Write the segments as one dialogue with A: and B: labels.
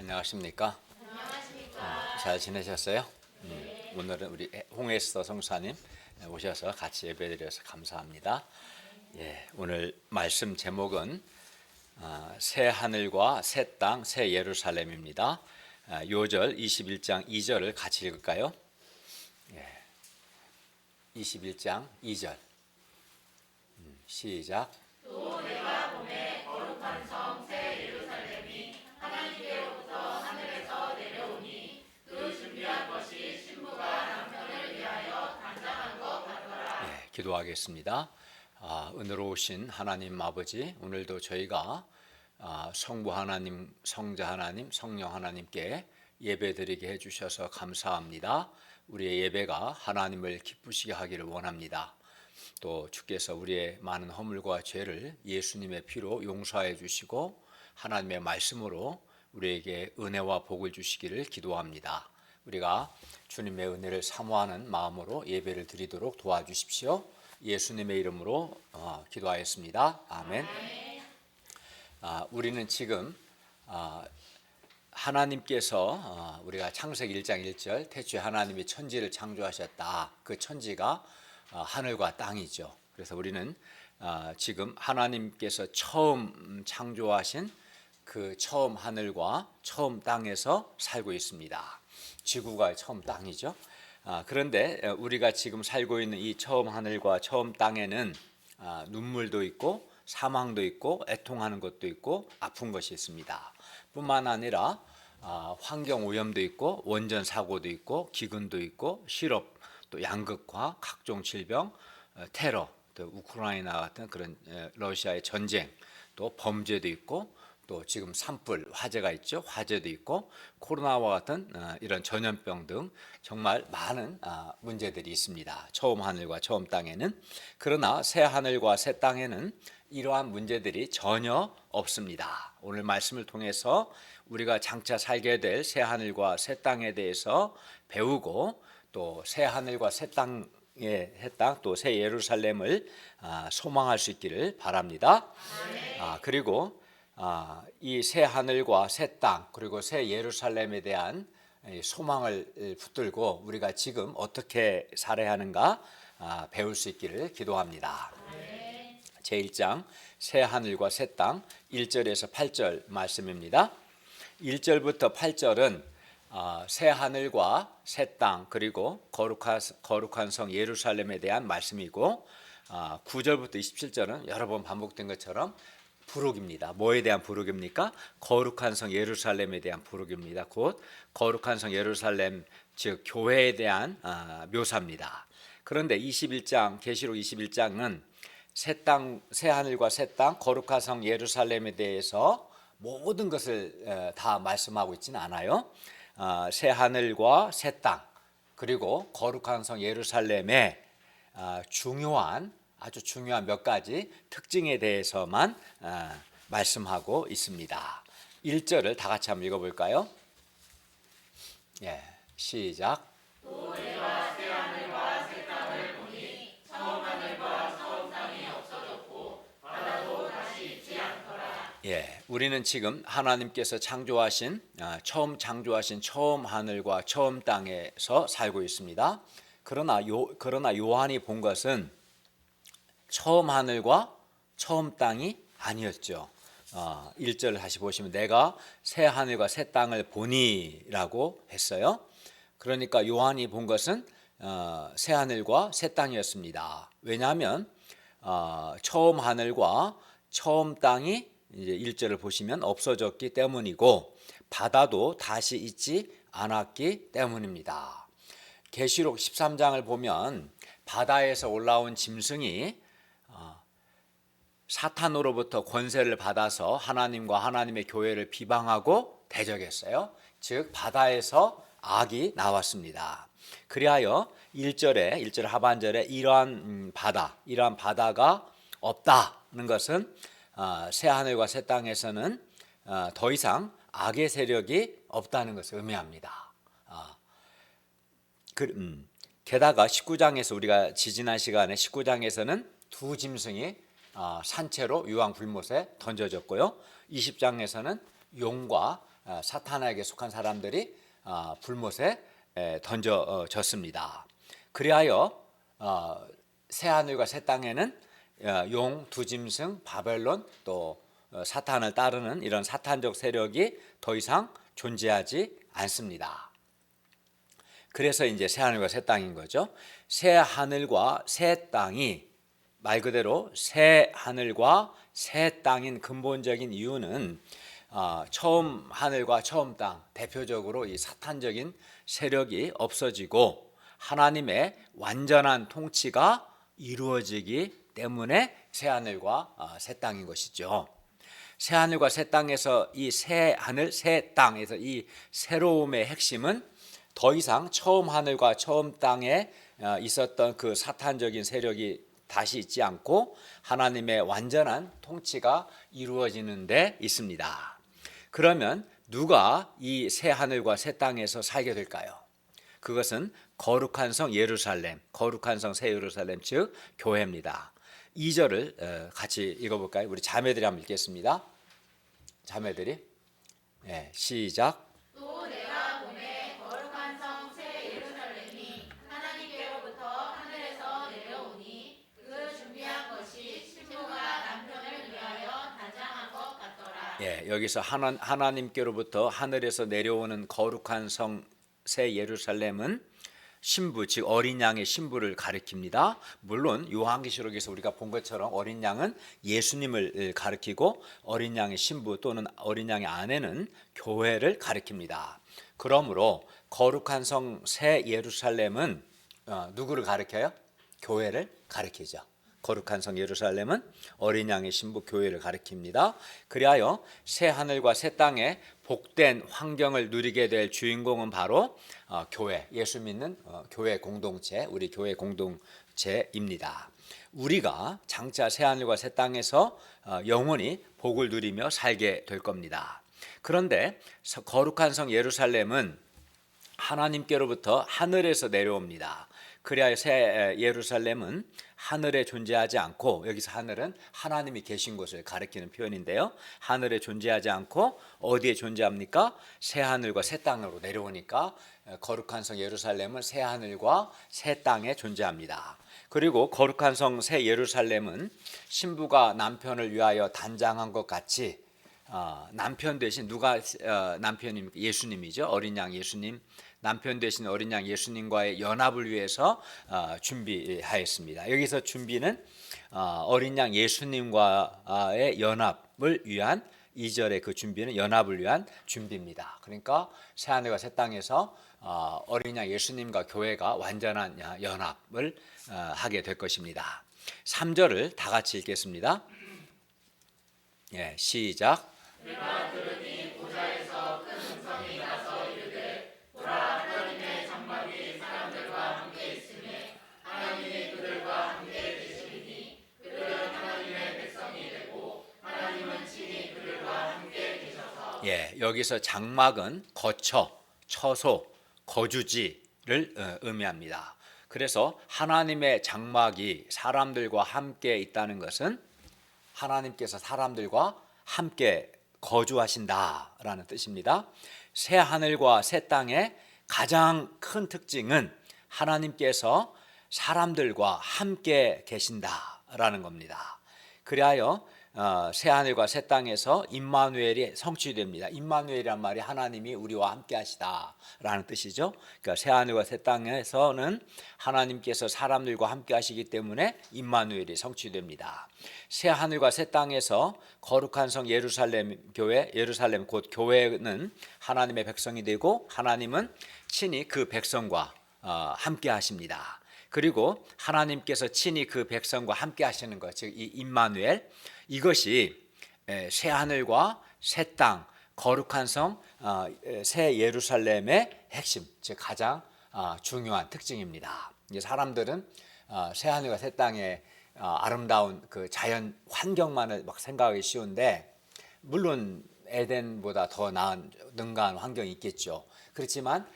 A: 안녕하십니까? 잘 지내셨어요? 오늘은 우리 홍에스더 성사님 오셔서 같이 예배드려서 감사합니다. 오늘 말씀 제목은 새 하늘과 새 땅, 새 예루살렘입니다. 요절 21장 2절을 같이 읽을까요? 21장 2절 시작.
B: 또 내가 보매 거룩한 성 새 예루살렘이 하나님께로부터 하늘에서 내려오니 그 준비한 것이 신부가 남편을 위하여 단장한 것 같더라.
A: 기도하겠습니다. 은혜로우신 하나님 아버지, 오늘도 저희가 성부 하나님, 성자 하나님, 성령 하나님께 예배드리게 해주셔서 감사합니다. 우리의 예배가 하나님을 기쁘시게 하기를 원합니다. 또 주께서 우리의 많은 허물과 죄를 예수님의 피로 용서해 주시고 하나님의 말씀으로 우리에게 은혜와 복을 주시기를 기도합니다. 우리가 주님의 은혜를 사모하는 마음으로 예배를 드리도록 도와주십시오. 예수님의 이름으로 기도하였습니다. 아멘. 우리는 지금 하나님께서 우리가 창세기 1장 1절 태초에 하나님이 천지를 창조하셨다. 그 천지가 하늘과 땅이죠. 그래서 우리는 지금 하나님께서 처음 창조하신 그 처음 하늘과 처음 땅에서 살고 있습니다. 지구가 처음 땅이죠. 그런데 우리가 지금 살고 있는 이 처음 하늘과 처음 땅에는 눈물도 있고 사망도 있고 애통하는 것도 있고 아픈 것이 있습니다. 뿐만 아니라 환경 오염도 있고 원전 사고도 있고 기근도 있고 실업, 또 양극화, 각종 질병, 테러, 또 우크라이나 같은 그런 러시아의 전쟁, 또 범죄도 있고 또 지금 산불 화재가 있죠. 화재도 있고 코로나와 같은 이런 전염병 등 정말 많은 문제들이 있습니다. 처음 하늘과 처음 땅에는. 그러나 새 하늘과 새 땅에는 이러한 문제들이 전혀 없습니다. 오늘 말씀을 통해서 우리가 장차 살게 될 새 하늘과 새 땅에 대해서 배우고 또 새 하늘과 새 땅의 또 새 예루살렘을 소망할 수 있기를 바랍니다. 그리고 이 새 하늘과 새 땅 그리고 새 예루살렘에 대한 소망을 붙들고 우리가 지금 어떻게 살아야 하는가 배울 수 있기를 기도합니다. 제1장 새 하늘과 새 땅 1절에서 8절 말씀입니다. 1절부터 8절은 새 하늘과 새 땅 그리고 거룩한 성 예루살렘에 대한 말씀이고 9절부터 27절은 여러 번 반복된 것처럼 부록입니다. 뭐에 대한 부록입니까? 거룩한 성 예루살렘에 대한 부록입니다. 곧 거룩한 성 예루살렘 즉 교회에 대한 묘사입니다. 그런데 21장 계시록 21장은 새 하늘과 새 땅 거룩한 성 예루살렘에 대해서 모든 것을 다 말씀하고 있지는 않아요. 새 하늘과 새 땅 그리고 거룩한 성 예루살렘의 아주 중요한 몇 가지 특징에 대해서만 말씀하고 있습니다. 1절을 다 같이 한번 읽어볼까요? 시작.
B: 또 내가 새 하늘과 새 땅을 보니 처음 하늘과 처음 땅이 없어졌고 바다도 다시 있지 않더라.
A: 우리는 지금 하나님께서 창조하신 처음 창조하신 처음 하늘과 처음 땅에서 살고 있습니다. 그러나 요한이 본 것은 처음 하늘과 처음 땅이 아니었죠. 1절을 다시 보시면 내가 새 하늘과 새 땅을 보니라고 했어요. 그러니까 요한이 본 것은 새 하늘과 새 땅이었습니다. 왜냐하면 처음 하늘과 처음 땅이 이제 1절을 보시면 없어졌기 때문이고 바다도 다시 있지 않았기 때문입니다. 계시록 13장을 보면 바다에서 올라온 짐승이 사탄으로부터 권세를 받아서 하나님과 하나님의 교회를 비방하고 대적했어요. 즉 바다에서 악이 나왔습니다. 그리하여 1절 하반절에 이러한 바다가 없다는 것은 새 하늘과 새 땅에서는 더 이상 악의 세력이 없다는 것을 의미합니다. 게다가 19장에서 우리가 지지난 시간에 19장에서는 두 짐승이 산채로 유황 불못에 던져졌고요. 20장에서는 용과 사탄에게 속한 사람들이 불못에 던져졌습니다. 그리하여 새 하늘과 새 땅에는 용, 두 짐승, 바벨론 또 사탄을 따르는 이런 사탄적 세력이 더 이상 존재하지 않습니다. 그래서 이제 새 하늘과 새 땅인 거죠. 새 하늘과 새 땅이 말 그대로 새 하늘과 새 땅인 근본적인 이유는 처음 하늘과 처음 땅, 대표적으로 이 사탄적인 세력이 없어지고 하나님의 완전한 통치가 이루어지기 때문에 새 하늘과 새 땅인 것이죠. 새 하늘과 새 땅에서 이 새 하늘, 새 땅에서 이 새로움의 핵심은 더 이상 처음 하늘과 처음 땅에 있었던 그 사탄적인 세력이 다시 있지 않고 하나님의 완전한 통치가 이루어지는 데 있습니다. 그러면 누가 이 새 하늘과 새 땅에서 살게 될까요? 그것은 거룩한 성 예루살렘, 거룩한 성 새 예루살렘 즉 교회입니다. 2절을 같이 읽어볼까요? 우리 자매들이 한번 읽겠습니다. 자매들이 시작.
B: 또 내가 보내 거룩한 성 새 예루살렘이 하나님께로부터 하늘에서 내려오니 그 준비한 것이 신부가 남편을 위하여 단장한 것 같더라.
A: 여기서 하나님께로부터 하늘에서 내려오는 거룩한 성 새 예루살렘은 신부 즉 어린 양의 신부를 가리킵니다. 물론 요한계시록에서 우리가 본 것처럼 어린 양은 예수님을 가리키고 어린 양의 신부 또는 어린 양의 아내는 교회를 가리킵니다. 그러므로 거룩한 성 새 예루살렘은 누구를 가리켜요? 교회를 가리키죠. 거룩한 성 예루살렘은 어린 양의 신부 교회를 가리킵니다. 그리하여 새 하늘과 새 땅에 복된 환경을 누리게 될 주인공은 바로 교회, 예수 믿는 교회 공동체, 우리 교회 공동체입니다. 우리가 장차 새 하늘과 새 땅에서 영원히 복을 누리며 살게 될 겁니다. 그런데 거룩한 성 예루살렘은 하나님께로부터 하늘에서 내려옵니다. 그리하여 새 예루살렘은 하늘에 존재하지 않고, 여기서 하늘은 하나님이 계신 곳을 가리키는 표현인데요, 하늘에 존재하지 않고 어디에 존재합니까? 새 하늘과 새 땅으로 내려오니까 거룩한 성 예루살렘은 새 하늘과 새 땅에 존재합니다. 그리고 거룩한 성 새 예루살렘은 신부가 남편을 위하여 단장한 것 같이 남편 대신 누가 남편입니까? 예수님이죠. 어린 양 예수님, 남편 대신 어린 양 예수님과의 연합을 위해서 준비하였습니다. 여기서 준비는 어린 양 예수님과의 연합을 위한 2절의 그 준비는 연합을 위한 준비입니다. 그러니까 새 하늘과 새 땅에서 어린 양 예수님과 교회가 완전한 연합을 하게 될 것입니다. 3절을 다 같이 읽겠습니다. 시작.
B: 내가 들으니 보좌에서 큰 음성이 나서 이르되 보라 하나님의 장막이 사람들과 함께 있으니 하나님이 그들과 함께 계시리니 그들은 하나님의 백성이 되고 하나님은 친히 그들과 함께 계셔서.
A: 여기서 장막은 거처, 처소, 거주지를 의미합니다. 그래서 하나님의 장막이 사람들과 함께 있다는 것은 하나님께서 사람들과 함께 거주하신다라는 뜻입니다. 새 하늘과 새 땅의 가장 큰 특징은 하나님께서 사람들과 함께 계신다라는 겁니다. 그리하여 새 하늘과 새 땅에서 임마누엘이 성취됩니다. 임마누엘이란 말이 하나님이 우리와 함께 하시다라는 뜻이죠. 그러니까 새 하늘과 새 땅에서는 하나님께서 사람들과 함께 하시기 때문에 임마누엘이 성취됩니다. 새 하늘과 새 땅에서 거룩한 성 예루살렘 교회, 예루살렘 곧 교회는 하나님의 백성이 되고 하나님은 친히 그 백성과 함께 하십니다. 그리고 하나님께서 친히 그 백성과 함께 하시는 것, 즉 이 임마누엘, 이것이 새 하늘과 새 땅, 거룩한 성 새 예루살렘의 핵심, 즉 가장 중요한 특징입니다. 사람들은 새 하늘과 새 땅의 아름다운 그 자연 환경만을 막 생각하기 쉬운데, 물론 에덴보다 더 나은 능가한 환경이 있겠죠. 그렇지만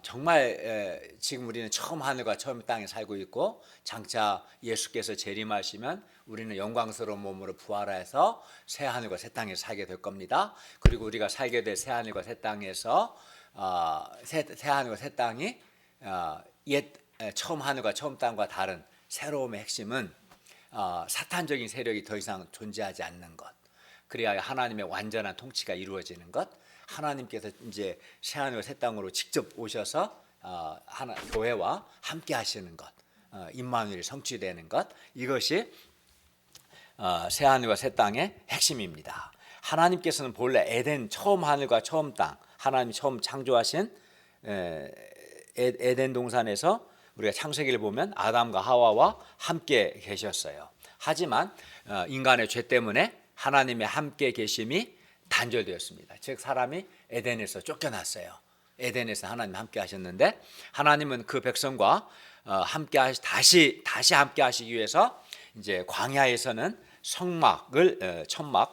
A: 정말 지금 우리는 처음 하늘과 처음 땅에 살고 있고 장차 예수께서 재림하시면 우리는 영광스러운 몸으로 부활해서 새 하늘과 새 땅에 살게 될 겁니다. 그리고 우리가 살게 될 새 하늘과 새 땅에서 새 하늘과 새 땅이 처음 하늘과 처음 땅과 다른 새로움의 핵심은 사탄적인 세력이 더 이상 존재하지 않는 것. 그래야 하나님의 완전한 통치가 이루어지는 것. 하나님께서 이제 새 하늘과 새 땅으로 직접 오셔서 교회와 함께 하시는 것, 임마누엘이 성취되는 것, 이것이 새 하늘과 새 땅의 핵심입니다. 하나님께서는 본래 에덴 처음 하늘과 처음 땅, 하나님이 처음 창조하신 에덴 동산에서 우리가 창세기를 보면 아담과 하와와 함께 계셨어요. 하지만 인간의 죄 때문에 하나님의 함께 계심이 단절되었습니다. 즉 사람이 에덴에서 쫓겨났어요. 에덴에서 하나님 함께 하셨는데 하나님은 그 백성과 함께 다시 함께 하시기 위해서 이제 광야에서는 천막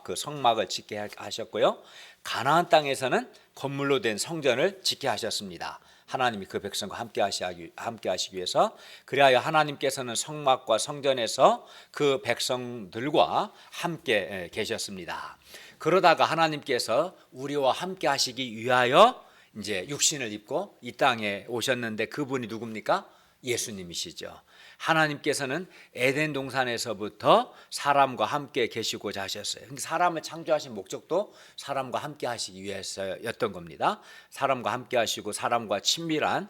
A: 그 성막을 짓게 하셨고요. 가나안 땅에서는 건물로 된 성전을 짓게 하셨습니다. 하나님이 그 백성과 함께 하시기 위해서. 그리하여 하나님께서는 성막과 성전에서 그 백성들과 함께 계셨습니다. 그러다가 하나님께서 우리와 함께 하시기 위하여 이제 육신을 입고 이 땅에 오셨는데 그분이 누굽니까? 예수님이시죠. 하나님께서는 에덴 동산에서부터 사람과 함께 계시고자 하셨어요. 사람을 창조하신 목적도 사람과 함께 하시기 위해서였던 겁니다. 사람과 함께 하시고 사람과 친밀한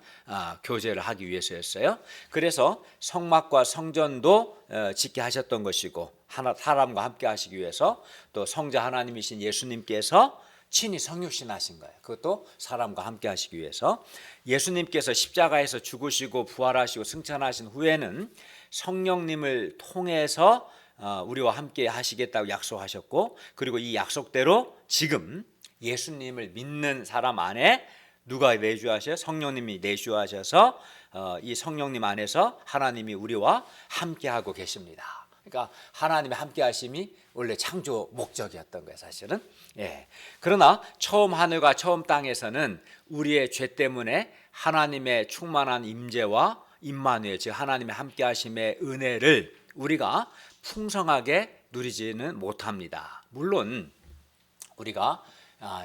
A: 교제를 하기 위해서였어요. 그래서 성막과 성전도 짓게 하셨던 것이고 사람과 함께 하시기 위해서 또 성자 하나님이신 예수님께서 친히 성육신 하신 거예요. 그것도 사람과 함께 하시기 위해서. 예수님께서 십자가에서 죽으시고 부활하시고 승천하신 후에는 성령님을 통해서 우리와 함께 하시겠다고 약속하셨고, 그리고 이 약속대로 지금 예수님을 믿는 사람 안에 누가 내주하셔요? 성령님이 내주하셔서 이 성령님 안에서 하나님이 우리와 함께하고 계십니다. 그러니까 하나님의 함께하심이 원래 창조 목적이었던 거예요, 사실은. 예. 그러나 처음 하늘과 처음 땅에서는 우리의 죄 때문에 하나님의 충만한 임재와 임마누엘, 즉 하나님의 함께하심의 은혜를 우리가 풍성하게 누리지는 못합니다. 물론 우리가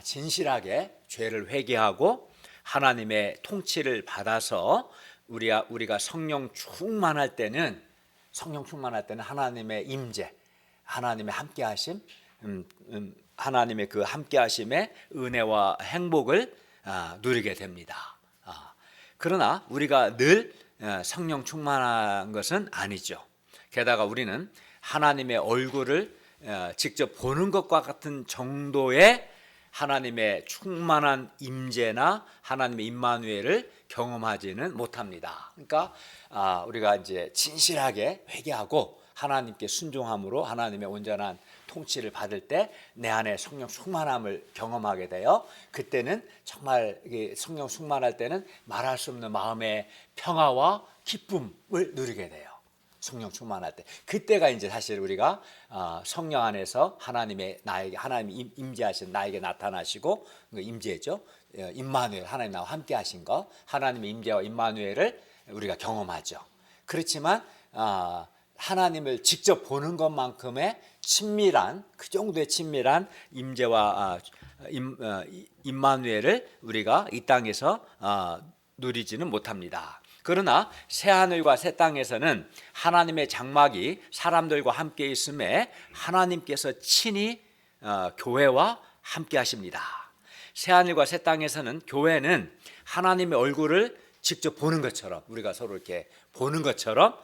A: 진실하게 죄를 회개하고 하나님의 통치를 받아서 우리가 성령 충만할 때는 하나님의 임재, 하나님의 함께하심, 하나님의 그 함께하심의 은혜와 행복을 누리게 됩니다. 그러나 우리가 늘 성령 충만한 것은 아니죠. 게다가 우리는 하나님의 얼굴을 직접 보는 것과 같은 정도의 하나님의 충만한 임재나 하나님의 임마누엘을 경험하지는 못합니다. 그러니까 우리가 이제 진실하게 회개하고 하나님께 순종함으로 하나님의 온전한 통치를 받을 때 내 안에 성령 충만함을 경험하게 돼요. 그때는 정말 성령 충만할 때는 말할 수 없는 마음의 평화와 기쁨을 누리게 돼요. 성령 충만할 때, 그때가 이제 사실 우리가 성령 안에서 하나님이 임재하신 나에게 나타나시고 임재죠. 임마누엘, 하나님 나와 함께 하신 것, 하나님의 임재와 임마누엘을 우리가 경험하죠. 그렇지만 하나님을 직접 보는 것만큼의 친밀한, 그 정도의 친밀한 임재와 임마누엘을 우리가 이 땅에서 누리지는 못합니다. 그러나 새 하늘과 새 땅에서는 하나님의 장막이 사람들과 함께 있음에 하나님께서 친히 교회와 함께 하십니다. 새 하늘과 새 땅에서는 교회는 하나님의 얼굴을 직접 보는 것처럼, 우리가 서로 이렇게 보는 것처럼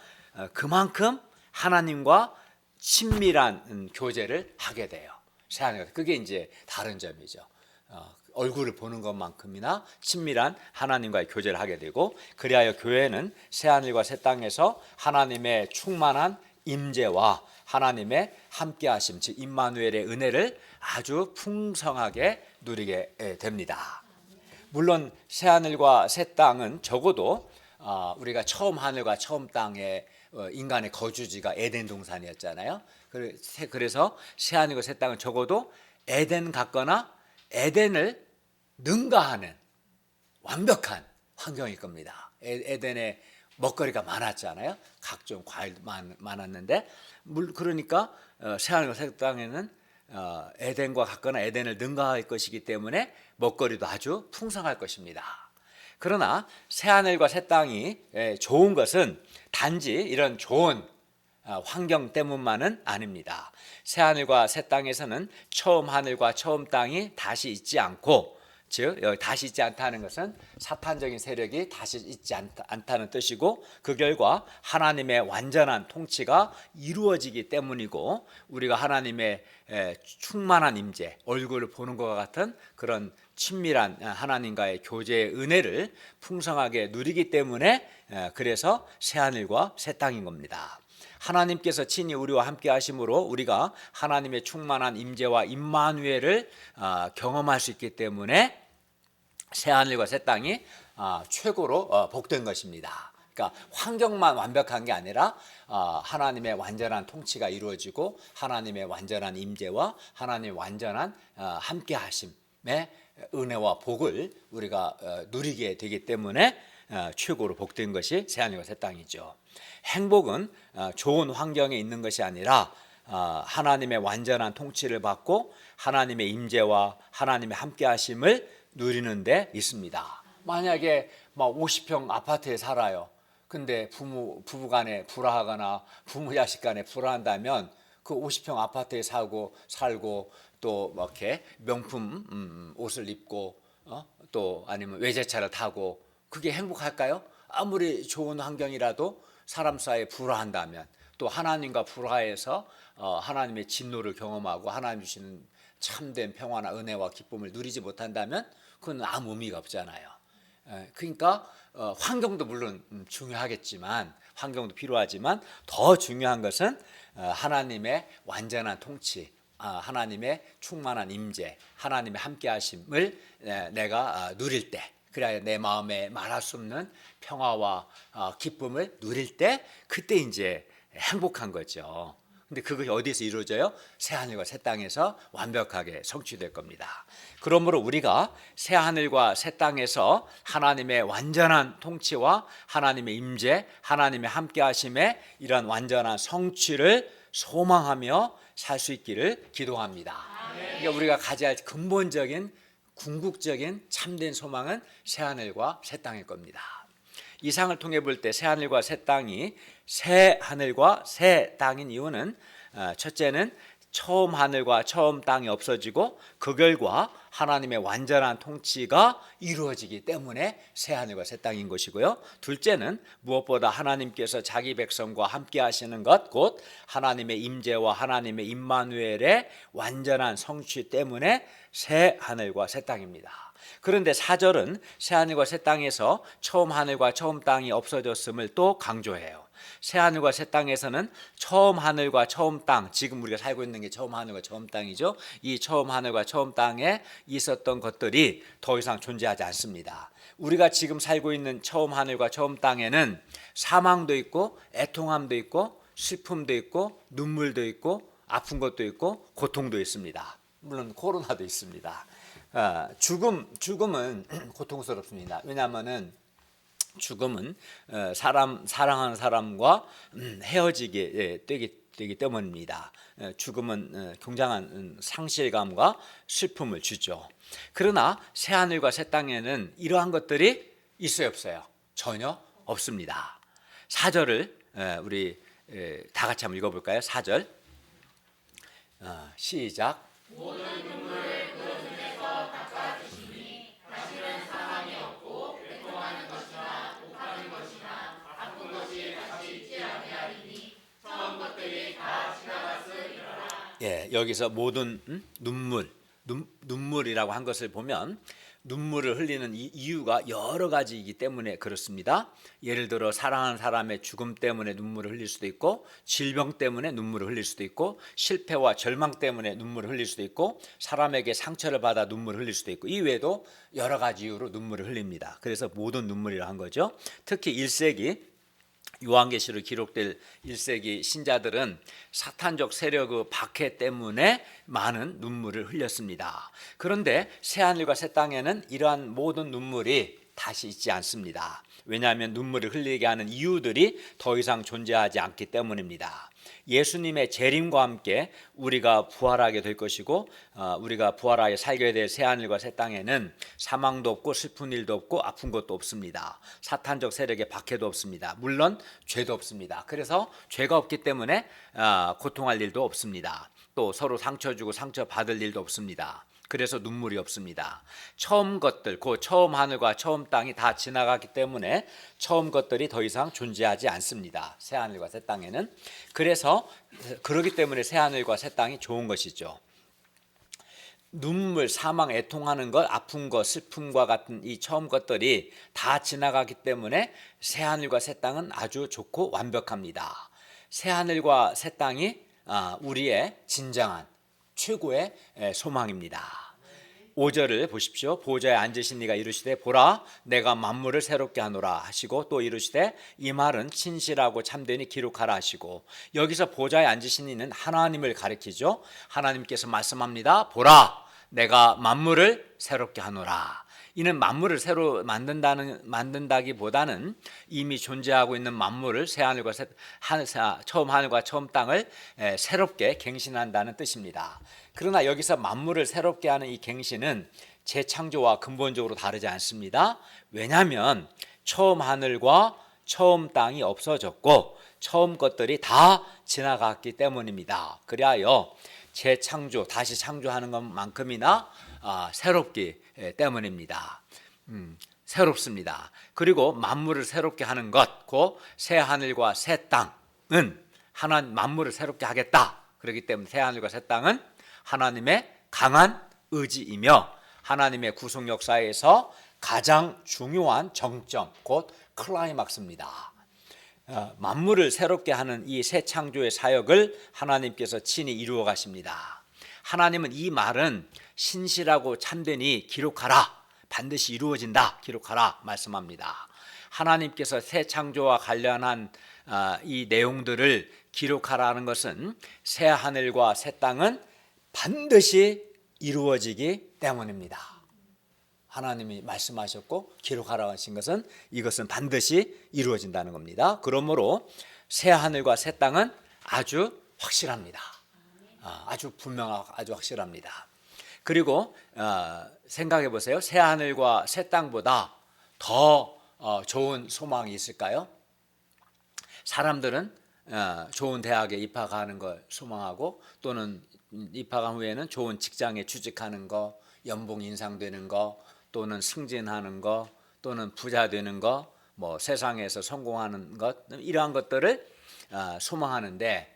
A: 그만큼 하나님과 친밀한 교제를 하게 돼요. 새 하늘, 그게 이제 다른 점이죠. 얼굴을 보는 것만큼이나 친밀한 하나님과의 교제를 하게 되고, 그리하여 교회는 새 하늘과 새 땅에서 하나님의 충만한 임재와 하나님의 함께하심, 즉 임마누엘의 은혜를 아주 풍성하게 누리게 됩니다. 물론 새 하늘과 새 땅은 적어도 우리가 처음 하늘과 처음 땅에 인간의 거주지가 에덴 동산이었잖아요. 그래서 새 하늘과 새 땅은 적어도 에덴 같거나 에덴을 능가하는 완벽한 환경일 겁니다. 에덴에 먹거리가 많았잖아요. 각종 과일도 많았는데 그러니까 새하늘과 새 땅에는 에덴과 같거나 에덴을 능가할 것이기 때문에 먹거리도 아주 풍성할 것입니다. 그러나 새하늘과 새 땅이 좋은 것은 단지 이런 좋은 환경 때문만은 아닙니다. 새하늘과 새 땅에서는 처음 하늘과 처음 땅이 다시 있지 않고, 즉 여기 다시 있지 않다는 것은 사탄적인 세력이 다시 있지 않다는 뜻이고, 그 결과 하나님의 완전한 통치가 이루어지기 때문이고, 우리가 하나님의 충만한 임재, 얼굴을 보는 것과 같은 그런 친밀한 하나님과의 교제의 은혜를 풍성하게 누리기 때문에 그래서 새하늘과 새 땅인 겁니다. 하나님께서 친히 우리와 함께 하심으로 우리가 하나님의 충만한 임재와 임마누엘을 경험할 수 있기 때문에 새하늘과 새 땅이 최고로 복된 것입니다. 그러니까 환경만 완벽한 게 아니라 하나님의 완전한 통치가 이루어지고 하나님의 완전한 임재와 하나님의 완전한 함께 하심의 은혜와 복을 우리가 누리게 되기 때문에 최고로 복된 것이 새하늘과 새 땅이죠. 행복은 좋은 환경에 있는 것이 아니라 하나님의 완전한 통치를 받고 하나님의 임재와 하나님의 함께하심을 누리는 데 있습니다. 만약에 막 50평 아파트에 살아요. 근데 부부간에 불화하거나 부모 자식 간에 불화한다면 그 50평 아파트에 살고 또 이렇게 명품 옷을 입고 또 아니면 외제차를 타고 그게 행복할까요? 아무리 좋은 환경이라도 사람 사이에 불화한다면, 또 하나님과 불화해서 하나님의 진노를 경험하고 하나님 주시는 참된 평화나 은혜와 기쁨을 누리지 못한다면 그건 아무 의미가 없잖아요. 그러니까 환경도 물론 중요하겠지만, 환경도 필요하지만 더 중요한 것은 하나님의 완전한 통치, 하나님의 충만한 임재, 하나님의 함께하심을 내가 누릴 때, 그래야 내 마음에 말할 수 없는 평화와 기쁨을 누릴 때, 그때 이제 행복한 거죠. 근데 그것이 어디서 이루어져요? 새하늘과 새 땅에서 완벽하게 성취될 겁니다. 그러므로 우리가 새하늘과 새 땅에서 하나님의 완전한 통치와 하나님의 임재, 하나님의 함께하심의 이런 완전한 성취를 소망하며 살 수 있기를 기도합니다. 그러니까 우리가 가져야 할 근본적인 궁극적인 참된 소망은 새하늘과 새 땅일 겁니다. 이 상을 통해 볼 때 새하늘과 새 땅이 새하늘과 새 땅인 이유는 첫째는 처음 하늘과 처음 땅이 없어지고 그 결과 하나님의 완전한 통치가 이루어지기 때문에 새하늘과 새 땅인 것이고요. 둘째는 무엇보다 하나님께서 자기 백성과 함께 하시는 것, 곧 하나님의 임재와 하나님의 임마누엘의 완전한 성취 때문에 새하늘과 새 땅입니다. 그런데 4절은 새하늘과 새 땅에서 처음 하늘과 처음 땅이 없어졌음을 또 강조해요. 새하늘과 새 땅에서는 처음 하늘과 처음 땅, 지금 우리가 살고 있는 게 처음 하늘과 처음 땅이죠. 이 처음 하늘과 처음 땅에 있었던 것들이 더 이상 존재하지 않습니다. 우리가 지금 살고 있는 처음 하늘과 처음 땅에는 사망도 있고 애통함도 있고 슬픔도 있고 눈물도 있고 아픈 것도 있고 고통도 있습니다. 물론 코로나도 있습니다. 죽음은 고통스럽습니다. 왜냐하면은 죽음은 사랑하는 사람과 헤어지게 되기 때문입니다. 죽음은 굉장한 상실감과 슬픔을 주죠. 그러나 새하늘과 새 땅에는 이러한 것들이 있어요, 없어요? 전혀 없습니다. 4절을 우리 다 같이 한번 읽어볼까요? 4절 시작. 모든 눈물을 그 눈에서 닦아주시니 다시는 사망이 없고 애통하는 것이나 욱하는 것이나 아픈 것이 다시 있지 아니하리니 처음 것들이 다 지나갔으리라. 예, 여기서 모든 눈물이라고 한 것을 보면 눈물을 흘리는 이유가 여러 가지이기 때문에 그렇습니다. 예를 들어 사랑하는 사람의 죽음 때문에 눈물을 흘릴 수도 있고, 질병 때문에 눈물을 흘릴 수도 있고, 실패와 절망 때문에 눈물을 흘릴 수도 있고, 사람에게 상처를 받아 눈물을 흘릴 수도 있고, 이외에도 여러 가지 이유로 눈물을 흘립니다. 그래서 모든 눈물이라 한 거죠. 특히 1세기 요한계시록 기록될 1세기 신자들은 사탄적 세력의 박해 때문에 많은 눈물을 흘렸습니다. 그런데 새하늘과 새 땅에는 이러한 모든 눈물이 다시 있지 않습니다. 왜냐하면 눈물을 흘리게 하는 이유들이 더 이상 존재하지 않기 때문입니다. 예수님의 재림과 함께 우리가 부활하게 될 것이고 우리가 부활하여 살게 될 새하늘과 새 땅에는 사망도 없고 슬픈 일도 없고 아픈 것도 없습니다. 사탄적 세력의 박해도 없습니다. 물론 죄도 없습니다. 그래서 죄가 없기 때문에 고통할 일도 없습니다. 또 서로 상처 주고 상처 받을 일도 없습니다. 그래서 눈물이 없습니다. 처음 것들, 그 처음 하늘과 처음 땅이 다 지나갔기 때문에 처음 것들이 더 이상 존재하지 않습니다. 새 하늘과 새 땅에는. 그래서 그렇기 때문에 새 하늘과 새 땅이 좋은 것이죠. 눈물, 사망, 애통하는 것, 아픈 것, 슬픔과 같은 이 처음 것들이 다 지나가기 때문에 새 하늘과 새 땅은 아주 좋고 완벽합니다. 새 하늘과 새 땅이 우리의 진정한 최고의 소망입니다. 5절을 보십시오. 보좌에 앉으신 이가 이르시되 보라 내가 만물을 새롭게 하노라 하시고 또 이르시되 이 말은 신실하고 참되니 기록하라 하시고, 여기서 보좌에 앉으신 이는 하나님을 가리키죠. 하나님께서 말씀합니다. 보라 내가 만물을 새롭게 하노라. 이는 만물을 새로 만든다기보다는 이미 존재하고 있는 만물을 새하늘과 처음 하늘과 처음 땅을 새롭게 갱신한다는 뜻입니다. 그러나 여기서 만물을 새롭게 하는 이 갱신은 재창조와 근본적으로 다르지 않습니다. 왜냐하면 처음 하늘과 처음 땅이 없어졌고 처음 것들이 다 지나갔기 때문입니다. 그리하여 재창조, 다시 창조하는 것만큼이나 새롭기 때문입니다. 새롭습니다. 그리고 만물을 새롭게 하는 것, 그 새 하늘과 새 땅은 하나님 만물을 새롭게 하겠다. 그렇기 때문에 새 하늘과 새 땅은 하나님의 강한 의지이며 하나님의 구속 역사에서 가장 중요한 정점, 곧 클라이막스입니다. 만물을 새롭게 하는 이 새 창조의 사역을 하나님께서 친히 이루어 가십니다. 하나님은 이 말은 신실하고 참되니 기록하라, 반드시 이루어진다, 기록하라 말씀합니다. 하나님께서 새 창조와 관련한 이 내용들을 기록하라는 것은 새 하늘과 새 땅은 반드시 이루어지기 때문입니다. 하나님이 말씀하셨고 기록하라고 하신 것은 이것은 반드시 이루어진다는 겁니다. 그러므로 새 하늘과 새 땅은 아주 확실합니다. 아주 분명하고 아주 확실합니다. 그리고 생각해 보세요. 새 하늘과 새 땅보다 더 좋은 소망이 있을까요? 사람들은 좋은 대학에 입학하는 걸 소망하고 또는 입학한 후에는 좋은 직장에 취직하는 거, 연봉 인상되는 거, 또는 승진하는 거, 또는 부자 되는 거, 뭐 세상에서 성공하는 것, 이러한 것들을 소망하는데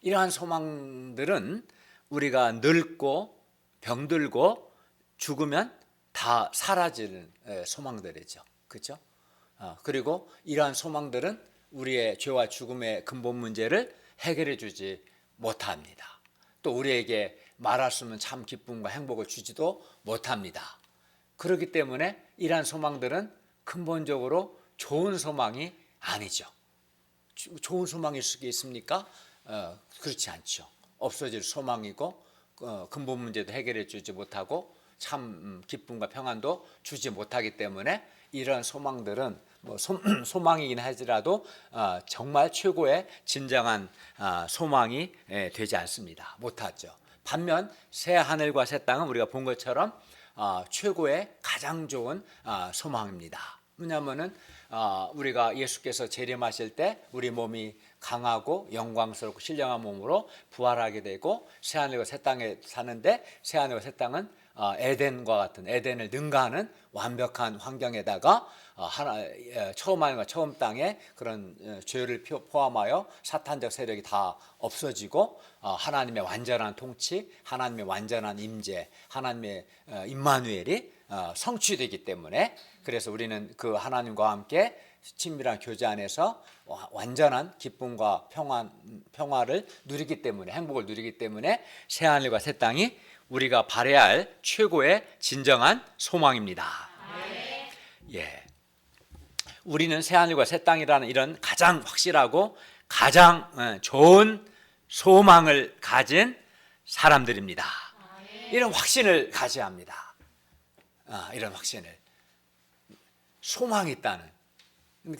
A: 이러한 소망들은 우리가 늙고 병들고 죽으면 다 사라지는 소망들이죠. 그렇죠? 그리고 이러한 소망들은 우리의 죄와 죽음의 근본 문제를 해결해 주지 못합니다. 또 우리에게 말할 수 없는 참 기쁨과 행복을 주지도 못합니다. 그렇기 때문에 이러한 소망들은 근본적으로 좋은 소망이 아니죠. 좋은 소망일 수 있습니까? 그렇지 않죠. 없어질 소망이고 근본 문제도 해결해 주지 못하고 참 기쁨과 평안도 주지 못하기 때문에 이런 소망들은 뭐 소망이긴 하지라도 정말 최고의 진정한 소망이 되지 않습니다. 못하죠. 반면 새 하늘과 새 땅은 우리가 본 것처럼 최고의 가장 좋은 소망입니다. 왜냐하면은 우리가 예수께서 재림하실 때 우리 몸이 강하고 영광스럽고 신령한 몸으로 부활하게 되고 새 하늘과 새 땅에 사는데 새 하늘과 새 땅은 에덴과 같은 에덴을 능가하는 완벽한 환경에다가 처음 하늘과 처음 땅에 그런 죄를 포함하여 사탄적 세력이 다 없어지고 하나님의 완전한 통치, 하나님의 완전한 임재, 하나님의 임마누엘이 성취되기 때문에 그래서 우리는 그 하나님과 함께 친밀한 교제 안에서 완전한 기쁨과 평화를 누리기 때문에 행복을 누리기 때문에 새 하늘과 새 땅이 우리가 바라야 할 최고의 진정한 소망입니다. 예, 우리는 새 하늘과 새 땅이라는 이런 가장 확실하고 가장 좋은 소망을 가진 사람들입니다. 이런 확신을 가져야 합니다. 이런 확신을. 소망이 있다는.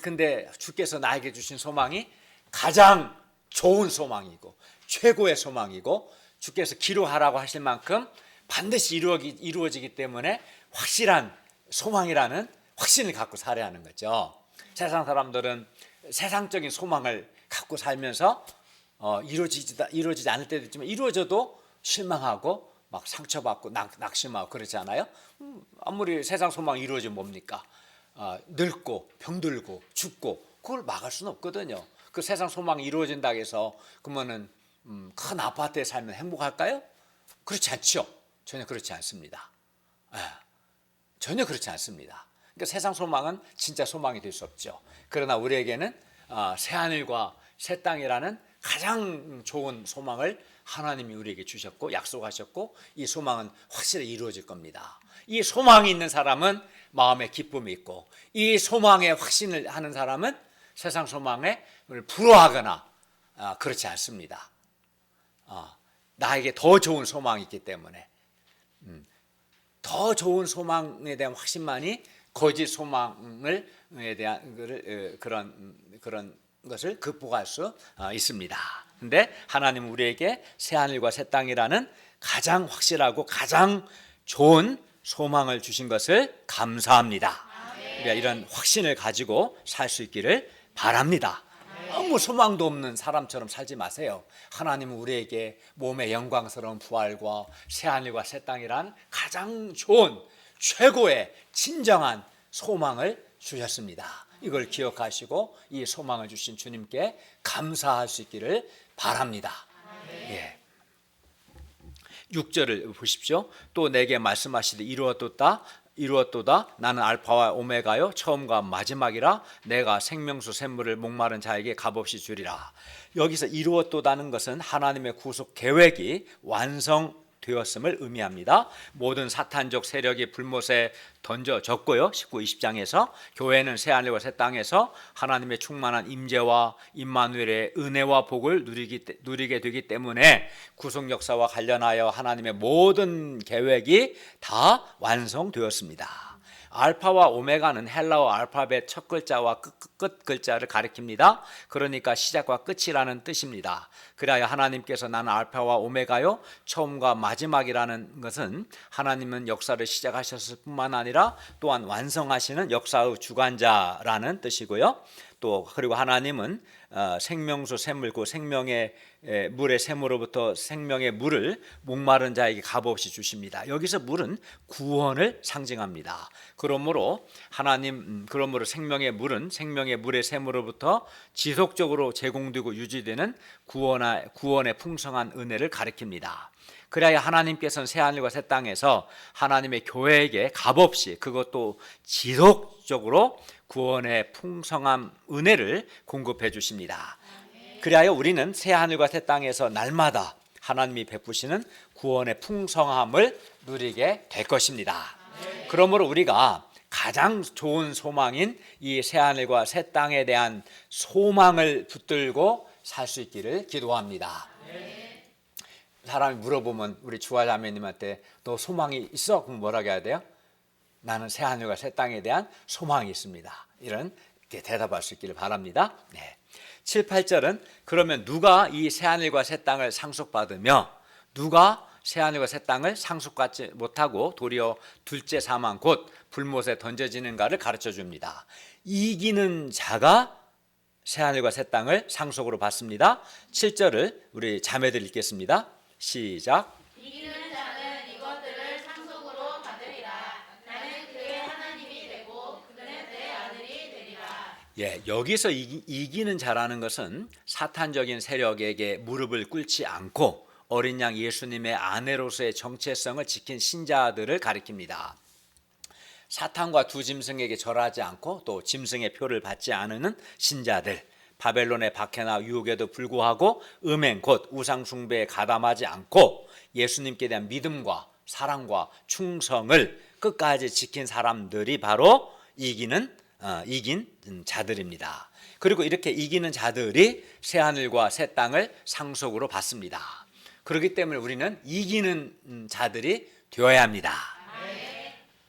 A: 근데 주께서 나에게 주신 소망이 가장 좋은 소망이고 최고의 소망이고 주께서 기루하라고 하실 만큼 반드시 이루어지기 때문에 확실한 소망이라는 확신을 갖고 살아야 하는 거죠. 세상 사람들은 세상적인 소망을 갖고 살면서 이루어지지 않을 때도 있지만 이루어져도 실망하고 막 상처받고 낙심하고 그러지 않아요? 아무리 세상 소망이 이루어지면 뭡니까? 늙고 병들고 죽고 그걸 막을 수는 없거든요. 그 세상 소망이 이루어진다 해서 그러면은 큰 아파트에 살면 행복할까요? 그렇지 않죠. 전혀 그렇지 않습니다. 전혀 그렇지 않습니다. 그러니까 세상 소망은 진짜 소망이 될 수 없죠. 그러나 우리에게는 새하늘과 새 땅이라는 가장 좋은 소망을 하나님이 우리에게 주셨고 약속하셨고 이 소망은 확실히 이루어질 겁니다. 이 소망이 있는 사람은 마음에 기쁨이 있고 이 소망에 확신을 하는 사람은 세상 소망에 불허하거나 그렇지 않습니다. 나에게 더 좋은 소망이 있기 때문에 더 좋은 소망에 대한 확신만이 거짓 소망에 대한 그런 것을 극복할 수 있습니다. 근데 하나님은 우리에게 새하늘과 새 땅이라는 가장 확실하고 가장 좋은 소망을 주신 것을 감사합니다. 우리가 이런 확신을 가지고 살 수 있기를 바랍니다. 아무 소망도 없는 사람처럼 살지 마세요. 하나님은 우리에게 몸의 영광스러운 부활과 새하늘과 새 땅이란 가장 좋은 최고의 진정한 소망을 주셨습니다. 이걸 기억하시고 이 소망을 주신 주님께 감사할 수 있기를 바랍니다. 예. 6절을 보십시오. 또 내게 말씀하시되 이루었도다 나는 알파와 오메가요 처음과 마지막이라 내가 생명수 샘물을 목마른 자에게 값없이 주리라. 여기서 이루었도다는 것은 하나님의 구속 계획이 완성되었음을 의미합니다. 모든 사탄적 세력이 불못에 던져졌고요. 19, 20장에서 교회는 새하늘과 새 땅에서 하나님의 충만한 임재와 임마누엘의 은혜와 복을 누리게 되기 때문에 구속 역사와 관련하여 하나님의 모든 계획이 다 완성되었습니다. 알파와 오메가는 헬라어 알파벳 첫 글자와 끝 글자를 가리킵니다. 그러니까 시작과 끝이라는 뜻입니다. 그래야 하나님께서 나는 알파와 오메가요 처음과 마지막이라는 것은 하나님은 역사를 시작하셨을 뿐만 아니라 또한 완성하시는 역사의 주관자라는 뜻이고요. 또 그리고 하나님은 생명수 샘물 그 생명의 물의 샘으로부터 생명의 물을 목마른 자에게 값없이 주십니다. 여기서 물은 구원을 상징합니다. 그러므로 생명의 물은 생명의 물의 샘으로부터 지속적으로 제공되고 유지되는 구원의 풍성한 은혜를 가리킵니다. 그래야 하나님께서는 새하늘과 새 땅에서 하나님의 교회에게 값없이 그것도 지속적으로 구원의 풍성한 은혜를 공급해 주십니다. 그래야 우리는 새하늘과 새 땅에서 날마다 하나님이 베푸시는 구원의 풍성함을 누리게 될 것입니다. 그러므로 우리가 가장 좋은 소망인 이 새하늘과 새 땅에 대한 소망을 붙들고 살 수 있기를 기도합니다. 사람이 물어보면 우리 주화자매님한테 너 소망이 있어? 그럼 뭐라고 해야 돼요? 나는 새하늘과 새 땅에 대한 소망이 있습니다. 이렇게 대답할 수 있기를 바랍니다. 7, 8절은 그러면 누가 이 새하늘과 새 땅을 상속받으며 누가 새하늘과 새 땅을 상속받지 못하고 도리어 둘째 사망 곧 불못에 던져지는가를 가르쳐 줍니다. 이기는 자가 새하늘과 새 땅을 상속으로 받습니다. 7절을 우리 자매들 읽겠습니다. 시작.
B: 이기는 자는 이것들을 상속으로 받으리라. 나는 그의 하나님이 되고 그는 내 아들이 되리라.
A: 여기서 이기는 자라는 것은 사탄적인 세력에게 무릎을 꿇지 않고 어린 양 예수님의 아내로서의 정체성을 지킨 신자들을 가리킵니다. 사탄과 두 짐승에게 절하지 않고 또 짐승의 표를 받지 않는 신자들, 바벨론의 박해나 유혹에도 불구하고 음행 곧 우상 숭배에 가담하지 않고 예수님께 대한 믿음과 사랑과 충성을 끝까지 지킨 사람들이 바로 이긴 자들입니다. 그리고 이렇게 이기는 자들이 새하늘과 새 땅을 상속으로 받습니다. 그렇기 때문에 우리는 이기는 자들이 되어야 합니다.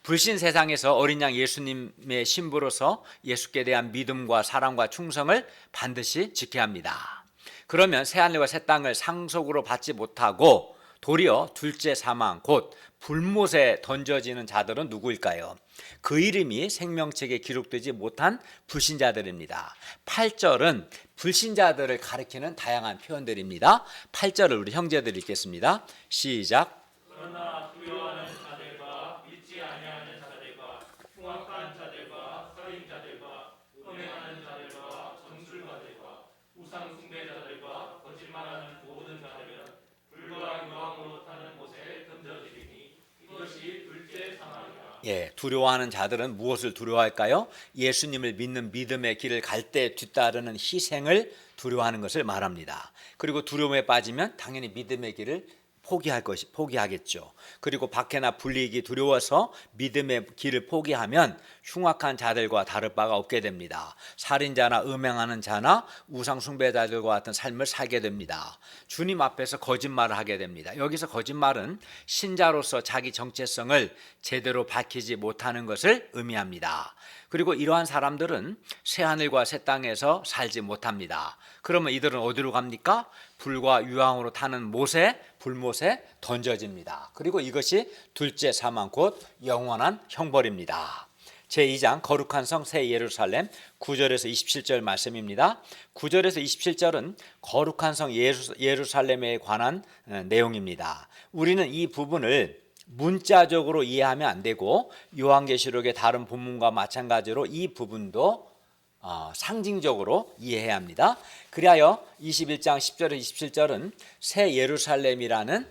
A: 불신 세상에서 어린 양 예수님의 신부로서 예수께 대한 믿음과 사랑과 충성을 반드시 지켜야 합니다. 그러면 새하늘과 새 땅을 상속으로 받지 못하고 도리어 둘째 사망 곧 불못에 던져지는 자들은 누구일까요? 그 이름이 생명책에 기록되지 못한 불신자들입니다. 8절은 불신자들을 가리키는 다양한 표현들입니다. 8절을 우리 형제들이 읽겠습니다. 시작.
C: 그러나 두려워하는 자들과 믿지 아니하는 자들과 흉악한 자들과 살인자들과 음행하는 자들과 정술가들과 우상 숭배자들과 거짓말하는 모든 자들은 불과 유황으로 타는 곳에 던져지리니 이것이 둘째 사망이라.
A: 예, 두려워하는 자들은 무엇을 두려워할까요? 예수님을 믿는 믿음의 길을 갈 때 뒤따르는 희생을 두려워하는 것을 말합니다. 그리고 두려움에 빠지면 당연히 믿음의 길을 포기하겠죠. 그리고 박해나 불이익이 두려워서 믿음의 길을 포기하면 흉악한 자들과 다를 바가 없게 됩니다. 살인자나 음행하는 자나 우상 숭배자들과 같은 삶을 살게 됩니다. 주님 앞에서 거짓말을 하게 됩니다. 여기서 거짓말은 신자로서 자기 정체성을 제대로 밝히지 못하는 것을 의미합니다. 그리고 이러한 사람들은 새하늘과 새 땅에서 살지 못합니다. 그러면 이들은 어디로 갑니까? 불과 유황으로 타는 불못에 던져집니다. 그리고 이것이 둘째 사망 곧 영원한 형벌입니다. 제2장 거룩한 성 새 예루살렘 9절에서 27절 말씀입니다. 9절에서 27절은 거룩한 성 예루살렘에 관한 내용입니다. 우리는 이 부분을 문자적으로 이해하면 안 되고 요한계시록의 다른 본문과 마찬가지로 이 부분도 상징적으로 이해해야 합니다. 그리하여 21장 10절에서 27절은 새 예루살렘이라는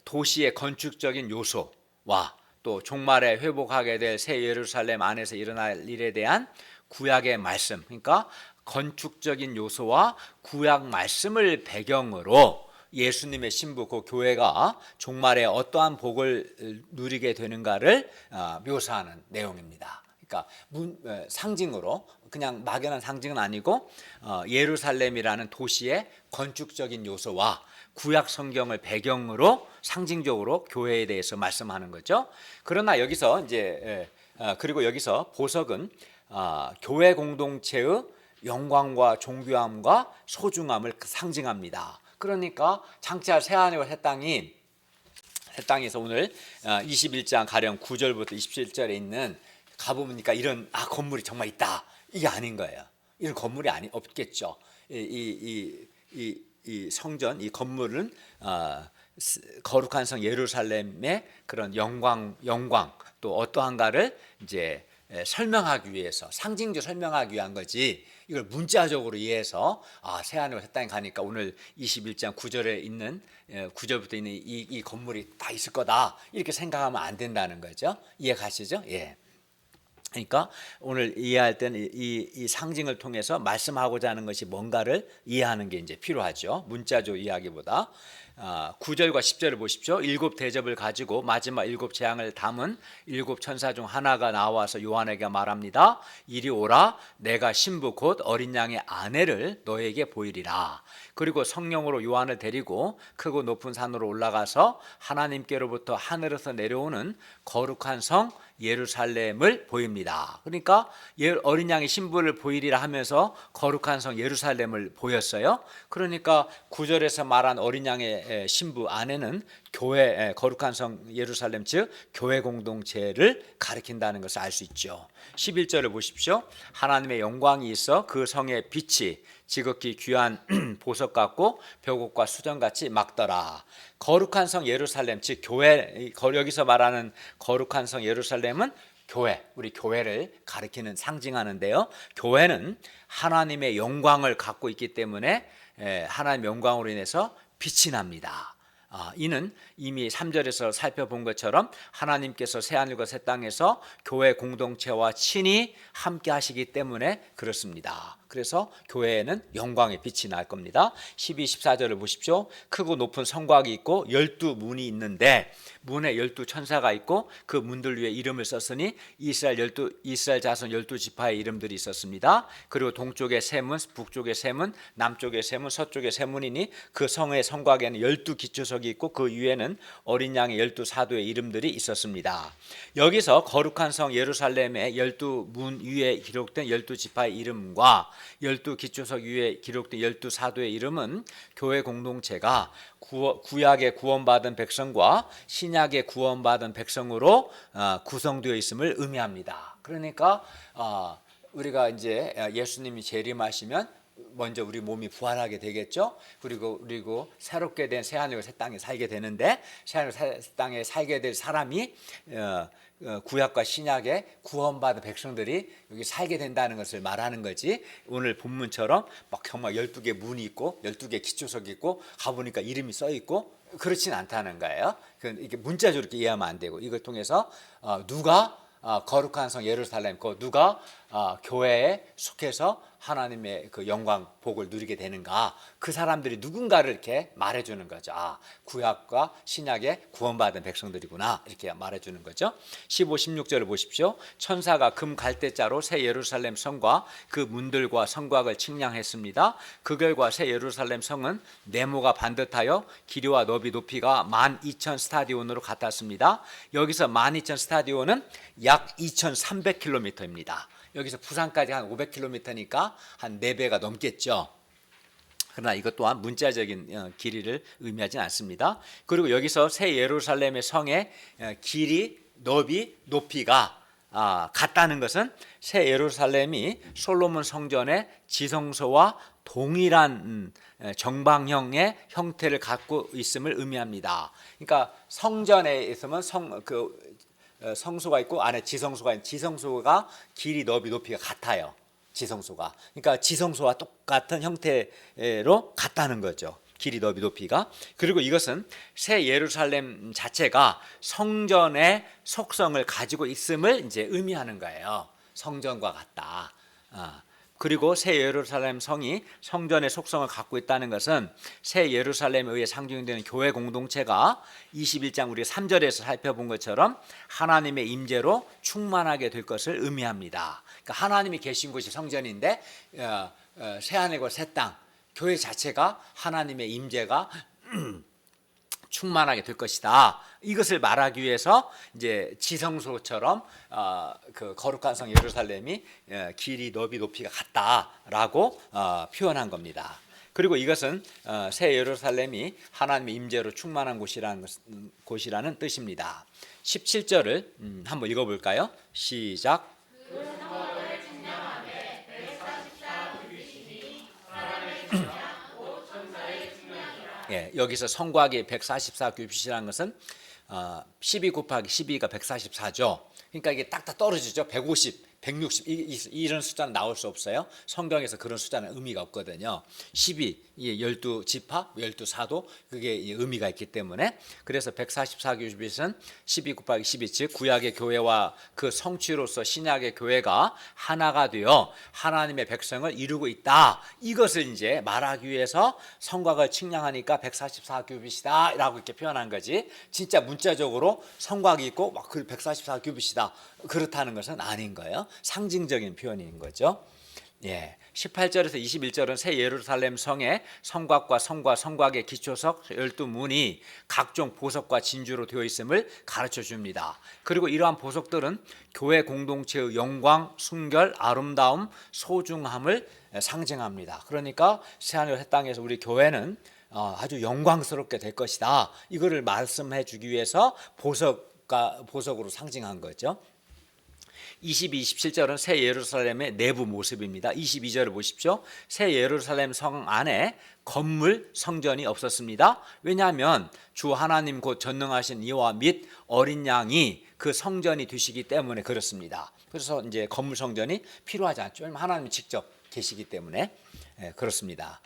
A: 도시의 건축적인 요소와 또 종말에 회복하게 될 새 예루살렘 안에서 일어날 일에 대한 구약의 말씀, 그러니까 건축적인 요소와 구약 말씀을 배경으로 예수님의 신부 그 교회가 종말에 어떠한 복을 누리게 되는가를 묘사하는 내용입니다. 그러니까 상징으로 그냥 막연한 상징은 아니고 예루살렘이라는 도시의 건축적인 요소와 구약 성경을 배경으로 상징적으로 교회에 대해서 말씀하는 거죠. 그러나 여기서 이제 그리고 여기서 보석은 교회 공동체의 영광과 존귀함과 소중함을 상징합니다. 그러니까 장차 새하늘과 새 땅에서 오늘 21장 가령 9절부터 27절에 있는 가보니까 이런 건물이 정말 있다, 이게 아닌 거예요. 이런 건물이 없겠죠. 이 성전, 이 건물은 거룩한 성 예루살렘의 그런 영광 또 어떠한가를 이제 설명하기 위해서, 상징적으로 설명하기 위한 거지, 이걸 문자적으로 이해해서 새하늘과 새 땅에 가니까 오늘 21장 9절에 있는 9절부터 있는 이 건물이 다 있을 거다, 이렇게 생각하면 안 된다는 거죠. 이해 가시죠? 예. 그러니까 오늘 이해할 때는 이 상징을 통해서 말씀하고자 하는 것이 뭔가를 이해하는 게 이제 필요하죠. 문자적 이야기보다. 9절과 10절을 보십시오. 7 대접을 가지고 마지막 7 재앙을 담은 7 천사 중 하나가 나와서 요한에게 말합니다. 이리 오라, 내가 신부 곧 어린 양의 아내를 너에게 보이리라. 그리고 성령으로 요한을 데리고 크고 높은 산으로 올라가서 하나님께로부터 하늘에서 내려오는 거룩한 성 예루살렘을 보입니다. 그러니까 어린 양의 신부를 보이리라 하면서 거룩한 성 예루살렘을 보였어요. 그러니까 9절에서 말한 어린 양의 신부 아내는 교회, 거룩한 성 예루살렘 즉 교회 공동체를 가리킨다는 것을 알 수 있죠. 11절을 보십시오. 하나님의 영광이 있어 그 성의 빛이 지극히 귀한 보석 같고 벽옥과 수정같이 막더라. 거룩한 성 예루살렘 즉 교회, 여기서 말하는 거룩한 성 예루살렘은 교회, 우리 교회를 가리키는 상징하는데요. 교회는 하나님의 영광을 갖고 있기 때문에 하나님의 영광으로 인해서 빛이 납니다. 이는 이미 3절에서 살펴본 것처럼 하나님께서 새하늘과 새 땅에서 교회 공동체와 친히 함께 하시기 때문에 그렇습니다. 그래서 교회에는 영광의 빛이 날 겁니다. 12, 14절을 보십시오. 크고 높은 성곽이 있고 12문이 있는데 문에 12천사가 있고 그 문들 위에 이름을 썼으니 이스라엘 자손 12지파의 이름들이 있었습니다. 그리고 동쪽에 세 문, 북쪽에 세 문, 남쪽에 세 문, 서쪽에 세 문이니 그 성의 성곽에는 12기초석이 있고 그 위에는 어린 양의 12사도의 이름들이 있었습니다. 여기서 거룩한 성 예루살렘의 12문 위에 기록된 12지파의 이름과 12기초석 위에 기록된 12사도의 이름은 교회 공동체가 구약의 구원받은 백성과 신약의 구원받은 백성으로 구성되어 있음을 의미합니다. 그러니까 우리가 이제 예수님이 재림하시면 먼저 우리 몸이 부활하게 되겠죠. 그리고 새롭게 된 새하늘과 새 땅에 살게 되는데 새하늘과 새 땅에 살게 될 사람이 구약과 신약의 구원받은 백성들이 여기 살게 된다는 것을 말하는 거지. 오늘 본문처럼 막 정말 12개 문이 있고 12개 기초석이 있고 가보니까 이름이 써 있고 그렇진 않다는 거예요. 이렇게 문자적으로 이렇게 이해하면 안 되고 이걸 통해서 누가 거룩한 성 예루살렘, 누가 교회에 속해서 하나님의 그 영광 복을 누리게 되는가, 그 사람들이 누군가를 이렇게 말해주는 거죠. 구약과 신약의 구원받은 백성들이구나 이렇게 말해주는 거죠. 15, 16절을 보십시오. 천사가 금 갈대자로 새 예루살렘 성과 그 문들과 성곽을 측량했습니다. 그 결과 새 예루살렘 성은 네모가 반듯하여 길이와 너비 높이가 12,000 스타디온으로 같았습니다. 여기서 12,000 스타디온은 약 2,300km입니다. 여기서 부산까지 한 500km니까 한 4배가 넘겠죠. 그러나 이것 또한 문자적인 길이를 의미하지 않습니다. 그리고 여기서 새 예루살렘의 성의 길이, 너비, 높이가 같다는 것은 새 예루살렘이 솔로몬 성전의 지성소와 동일한 정방형의 형태를 갖고 있음을 의미합니다. 그러니까 성전에 있으면 성소가 있고 안에 지성소가 있는 지성소가 길이, 너비, 높이가 같아요. 지성소가. 그러니까 지성소와 똑같은 형태로 같다는 거죠. 길이, 너비, 높이가. 그리고 이것은 새 예루살렘 자체가 성전의 속성을 가지고 있음을 이제 의미하는 거예요. 성전과 같다. 그리고 새 예루살렘 성이 성전의 속성을 갖고 있다는 것은 새 예루살렘에 의해 상징되는 교회 공동체가 21장 우리 3절에서 살펴본 것처럼 하나님의 임재로 충만하게 될 것을 의미합니다. 그러니까 하나님이 계신 곳이 성전인데 새하늘과 새 땅, 교회 자체가 하나님의 임재가 충만하게 될 것이다. 이것을 말하기 위해서 이제 지성소처럼 그 거룩한 성 예루살렘이 길이, 너비, 높이가 같다라고 표현한 겁니다. 그리고 이것은 새 예루살렘이 하나님의 임재로 충만한 곳이라는 뜻입니다. 17절을 한번 읽어볼까요? 시작. 여기서 성곽이 144규빗이라는 것은 12 곱하기 12가 144죠. 그러니까 이게 딱딱 떨어지죠. 150, 160 이런 숫자는 나올 수 없어요. 성경에서 그런 숫자는 의미가 없거든요. 12, 12지파, 12사도 그게 의미가 있기 때문에 그래서 144규빗은 12 곱하기 12, 즉 구약의 교회와 그 성취로서 신약의 교회가 하나가 되어 하나님의 백성을 이루고 있다. 이것을 이제 말하기 위해서 성곽을 측량하니까 144규빗이다 라고 이렇게 표현한 거지. 진짜 문자적으로 성곽이 있고 막 그 144규빗이다 그렇다는 것은 아닌 거예요. 상징적인 표현인 거죠. 18절에서 21절은 새 예루살렘 성의 성곽과 성과 성곽의 기초석 12문이 각종 보석과 진주로 되어 있음을 가르쳐 줍니다. 그리고 이러한 보석들은 교회 공동체의 영광, 순결, 아름다움, 소중함을 상징합니다. 그러니까 새하늘 새 땅에서 우리 교회는 아주 영광스럽게 될 것이다. 이거를 말씀해 주기 위해서 보석으로 상징한 거죠. 22, 27절은 새 예루살렘의 내부 모습입니다. 22절을 보십시오. 새 예루살렘 성 안에 건물 성전이 없었습니다. 왜냐하면 주 하나님 곧 전능하신 이와 및 어린 양이 그 성전이 되시기 때문에 그렇습니다. 그래서 이제 건물 성전이 필요하지 않죠. 하나님이 직접 계시기 때문에 그렇습니다.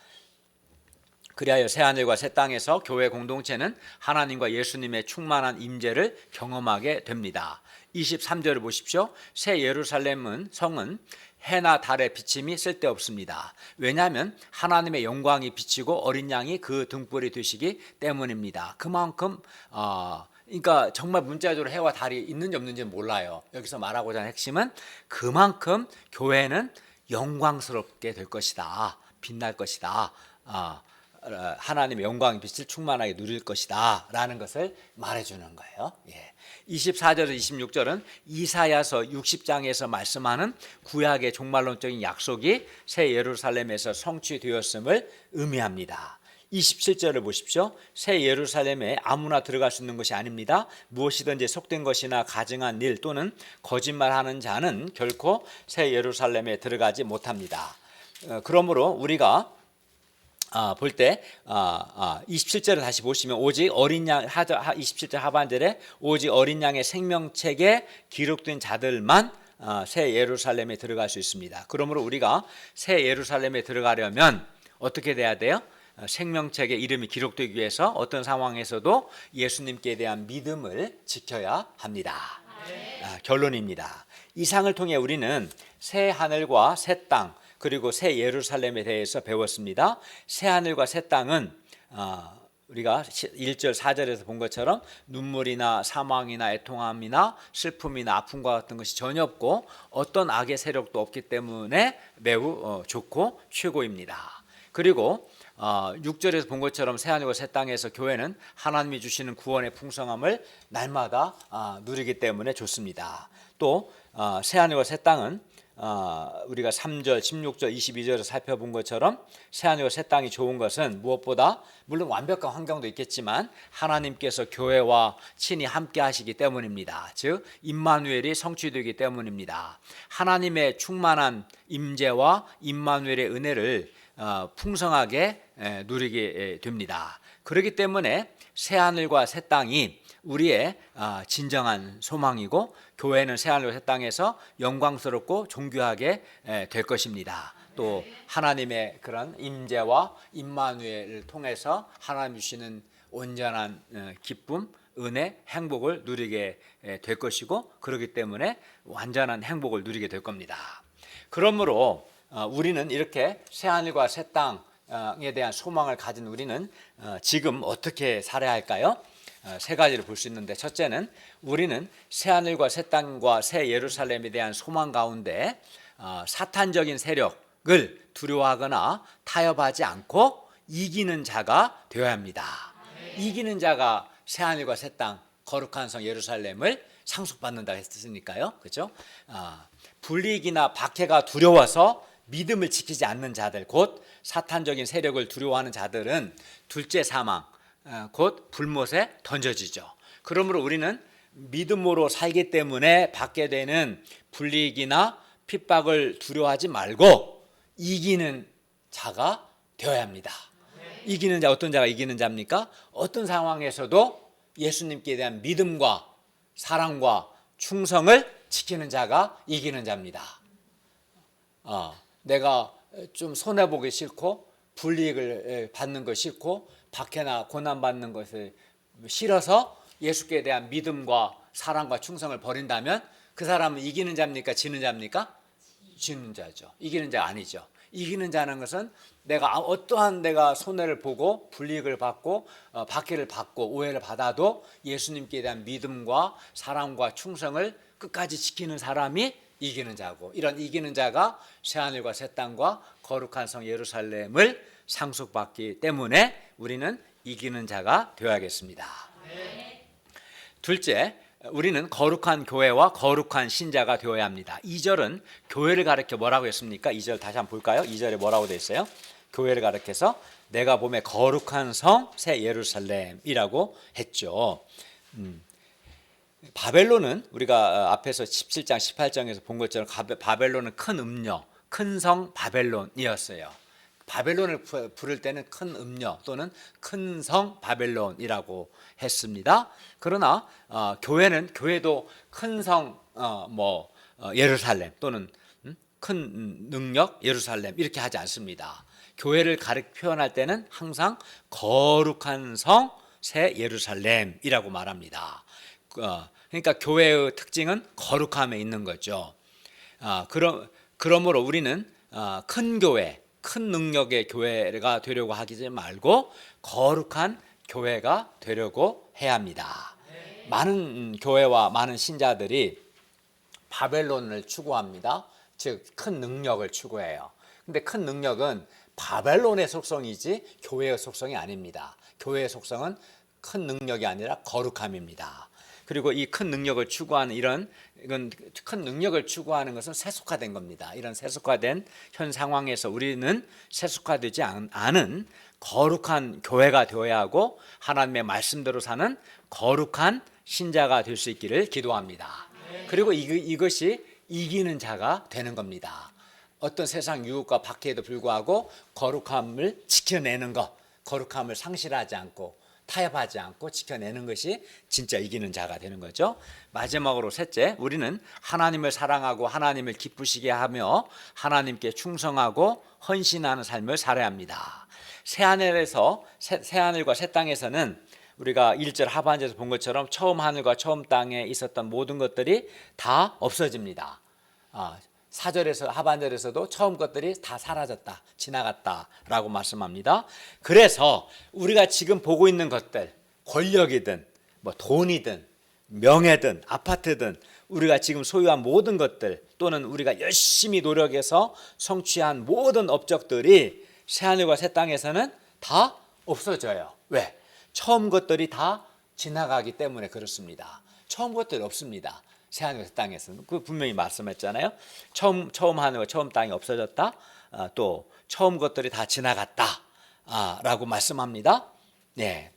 A: 그리하여 새하늘과 새 땅에서 교회 공동체는 하나님과 예수님의 충만한 임재를 경험하게 됩니다. 23절을 보십시오. 새 예루살렘은 성은 해나 달의 비침이 쓸데없습니다. 왜냐하면 하나님의 영광이 비치고 어린 양이 그 등불이 되시기 때문입니다. 그만큼 그러니까 정말 문자적으로 해와 달이 있는지 없는지는 몰라요. 여기서 말하고자 하는 핵심은 그만큼 교회는 영광스럽게 될 것이다. 빛날 것이다. 하나님의 영광의 빛을 충만하게 누릴 것이다 라는 것을 말해주는 거예요. 24절에서 26절은 이사야서 60장에서 말씀하는 구약의 종말론적인 약속이 새 예루살렘에서 성취되었음을 의미합니다. 27절을 보십시오. 새 예루살렘에 아무나 들어갈 수 있는 것이 아닙니다. 무엇이든지 속된 것이나 가증한 일 또는 거짓말하는 자는 결코 새 예루살렘에 들어가지 못합니다. 그러므로 우리가 볼 때 27절을 다시 보시면 오직 어린 양 27절 하반절에 오직 어린 양의 생명책에 기록된 자들만 새 예루살렘에 들어갈 수 있습니다. 그러므로 우리가 새 예루살렘에 들어가려면 어떻게 돼야 돼요? 생명책에 이름이 기록되기 위해서 어떤 상황에서도 예수님께 대한 믿음을 지켜야 합니다. 결론입니다. 이 상을 통해 우리는 새 하늘과 새 땅 그리고 새 예루살렘에 대해서 배웠습니다. 새 하늘과 새 땅은 우리가 1절 4절에서 본 것처럼 눈물이나 사망이나 애통함이나 슬픔이나 아픔과 같은 것이 전혀 없고 어떤 악의 세력도 없기 때문에 매우 좋고 최고입니다. 그리고 6절에서 본 것처럼 새하늘과 새 땅에서 교회는 하나님이 주시는 구원의 풍성함을 날마다 누리기 때문에 좋습니다. 또 새하늘과 새 땅은 우리가 3절, 16절, 22절을 살펴본 것처럼 새하늘과 새 땅이 좋은 것은 무엇보다 물론 완벽한 환경도 있겠지만 하나님께서 교회와 친히 함께 하시기 때문입니다. 즉 임마누엘이 성취되기 때문입니다. 하나님의 충만한 임재와 임마누엘의 은혜를 풍성하게 누리게 됩니다. 그렇기 때문에 새하늘과 새 땅이 우리의 진정한 소망이고 교회는 새하늘과 새 땅에서 영광스럽고 존귀하게 될 것입니다. 또 하나님의 그런 임재와 임마누엘을 통해서 하나님 주시는 온전한 기쁨, 은혜, 행복을 누리게 될 것이고 그렇기 때문에 완전한 행복을 누리게 될 겁니다. 그러므로 우리는 이렇게 새하늘과 새 땅에 대한 소망을 가진 우리는 지금 어떻게 살아야 할까요? 세 가지를 볼 수 있는데 첫째는 우리는 새하늘과 새 땅과 새 예루살렘에 대한 소망 가운데 사탄적인 세력을 두려워하거나 타협하지 않고 이기는 자가 되어야 합니다. 이기는 자가 새하늘과 새 땅 거룩한 성 예루살렘을 상속받는다 했으니까요. 그렇죠? 불이익이나 박해가 두려워서 믿음을 지키지 않는 자들 곧 사탄적인 세력을 두려워하는 자들은 둘째 사망 곧 불못에 던져지죠. 그러므로 우리는 믿음으로 살기 때문에 받게 되는 불이익이나 핍박을 두려워하지 말고 이기는 자가 되어야 합니다. 이기는 자 어떤 자가 이기는 자입니까? 어떤 상황에서도 예수님께 대한 믿음과 사랑과 충성을 지키는 자가 이기는 자입니다. 내가 좀 손해보기 싫고 불이익을 받는 거 싫고 박해나 고난받는 것을 싫어서 예수께 대한 믿음과 사랑과 충성을 버린다면 그 사람은 이기는 자입니까? 지는 자입니까? 지는 자죠. 이기는 자가 아니죠. 이기는 자는 것은 내가 손해를 보고 불이익을 받고 박해를 받고 오해를 받아도 예수님께 대한 믿음과 사랑과 충성을 끝까지 지키는 사람이 이기는 자고 이런 이기는 자가 새하늘과 새 땅과 거룩한 성 예루살렘을 상속받기 때문에 우리는 이기는 자가 되어야겠습니다. 둘째, 우리는 거룩한 교회와 거룩한 신자가 되어야 합니다. 2절은 교회를 가리켜 뭐라고 했습니까? 2절 다시 한번 볼까요? 2절에 뭐라고 되어 있어요? 교회를 가리켜서 내가 보매 거룩한 성 새 예루살렘이라고 했죠. 바벨론은 우리가 앞에서 17장 18장에서 본 것처럼 바벨론은 큰 음녀, 큰 성 바벨론이었어요. 바벨론을 부를 때는 큰 음녀 또는 큰 성 바벨론이라고 했습니다. 그러나 교회도 큰 성 예루살렘 또는 큰 능력 예루살렘 이렇게 하지 않습니다. 교회를 표현할 때는 항상 거룩한 성 새 예루살렘이라고 말합니다. 그러니까 교회의 특징은 거룩함에 있는 거죠. 그러므로 우리는 큰 교회, 큰 능력의 교회가 되려고 하지 말고 거룩한 교회가 되려고 해야 합니다. 많은 교회와 많은 신자들이 바벨론을 추구합니다. 즉 큰 능력을 추구해요. 근데 큰 능력은 바벨론의 속성이지 교회의 속성이 아닙니다. 교회의 속성은 큰 능력이 아니라 거룩함입니다. 그리고 이 큰 능력을 추구하는 이건 큰 능력을 추구하는 것은 세속화된 겁니다. 이런 세속화된 현 상황에서 우리는 세속화되지 않은 거룩한 교회가 되어야 하고 하나님의 말씀대로 사는 거룩한 신자가 될 수 있기를 기도합니다. 그리고 이것이 이기는 자가 되는 겁니다. 어떤 세상 유혹과 박해에도 불구하고 거룩함을 지켜내는 것, 거룩함을 상실하지 않고 타협하지 않고 지켜내는 것이 진짜 이기는 자가 되는 거죠. 마지막으로 셋째, 우리는 하나님을 사랑하고 하나님을 기쁘시게 하며 하나님께 충성하고 헌신하는 삶을 살아야 합니다. 새하늘과 새 땅에서는 우리가 1절 하반절에서 본 것처럼 처음 하늘과 처음 땅에 있었던 모든 것들이 다 없어집니다. 4절에서 하반절에서도 처음 것들이 다 사라졌다, 지나갔다라고 말씀합니다. 그래서 우리가 지금 보고 있는 것들, 권력이든 뭐 돈이든 명예든 아파트든 우리가 지금 소유한 모든 것들 또는 우리가 열심히 노력해서 성취한 모든 업적들이 새하늘과 새 땅에서는 다 없어져요. 왜? 처음 것들이 다 지나가기 때문에 그렇습니다. 처음 것들이 없습니다. 새하늘과 새 땅에서는 그 분명히 말씀했잖아요. 처음 하늘과 처음 땅이 없어졌다. 또 처음 것들이 다 지나갔다. 라고 말씀합니다. 네.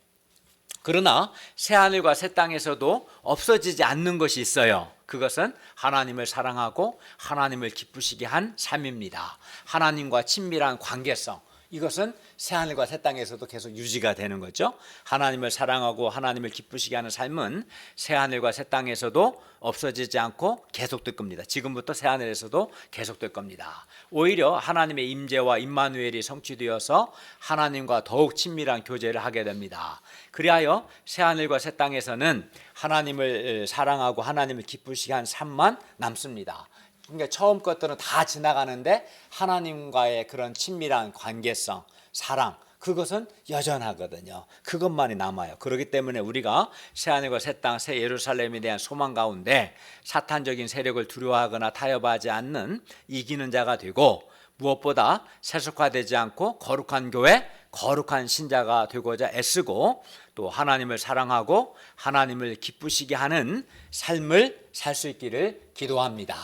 A: 그러나 새하늘과 새 땅에서도 없어지지 않는 것이 있어요. 그것은 하나님을 사랑하고 하나님을 기쁘시게 한 삶입니다. 하나님과 친밀한 관계성. 이것은 새하늘과 새 땅에서도 계속 유지가 되는 거죠. 하나님을 사랑하고 하나님을 기쁘시게 하는 삶은 새하늘과 새 땅에서도 없어지지 않고 계속될 겁니다. 지금부터 새하늘에서도 계속될 겁니다. 오히려 하나님의 임재와 임마누엘이 성취되어서 하나님과 더욱 친밀한 교제를 하게 됩니다. 그리하여 새하늘과 새 땅에서는 하나님을 사랑하고 하나님을 기쁘시게 한 삶만 남습니다. 그러니까 처음 것들은 다 지나가는데 하나님과의 그런 친밀한 관계성, 사랑, 그것은 여전하거든요. 그것만이 남아요. 그렇기 때문에 우리가 새하늘과 새 땅, 새 예루살렘에 대한 소망 가운데 사탄적인 세력을 두려워하거나 타협하지 않는 이기는 자가 되고 무엇보다 세속화되지 않고 거룩한 교회, 거룩한 신자가 되고자 애쓰고 또 하나님을 사랑하고 하나님을 기쁘시게 하는 삶을 살 수 있기를 기도합니다.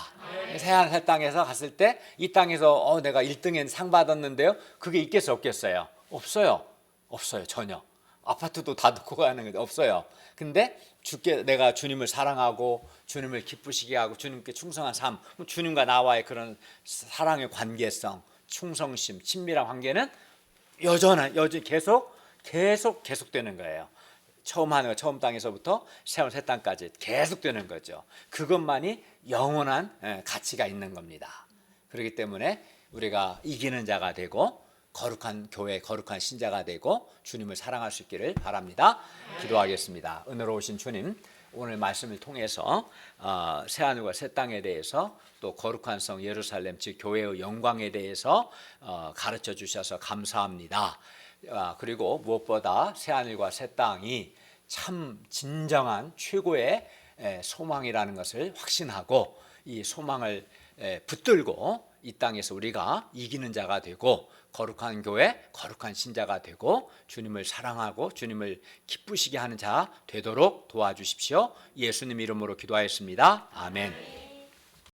A: 새하늘 새 땅에서 갔을 때 이 땅에서 내가 1등에 상 받았는데요. 그게 있겠어요, 없겠어요? 없어요. 전혀. 아파트도 다 놓고 가는 게 없어요. 근데 내가 주님을 사랑하고 주님을 기쁘시게 하고 주님께 충성한 삶, 주님과 나와의 그런 사랑의 관계성, 충성심, 친밀한 관계는 여전히 계속되는 거예요. 처음 하늘과 처음 땅에서부터 새하늘 새 땅까지 계속되는 거죠. 그것만이 영원한 가치가 있는 겁니다. 그렇기 때문에 우리가 이기는 자가 되고 거룩한 교회, 거룩한 신자가 되고 주님을 사랑할 수 있기를 바랍니다. 기도하겠습니다. 은혜로우신 주님, 오늘 말씀을 통해서 새하늘과 새 땅에 대해서 또 거룩한 성 예루살렘 즉 교회의 영광에 대해서 가르쳐 주셔서 감사합니다. 그리고 무엇보다 새하늘과 새 땅이 참 진정한 최고의 소망이라는 것을 확신하고 이 소망을 붙들고 이 땅에서 우리가 이기는 자가 되고 거룩한 교회, 거룩한 신자가 되고 주님을 사랑하고 주님을 기쁘시게 하는 자 되도록 도와주십시오. 예수님 이름으로 기도하였습니다. 아멘.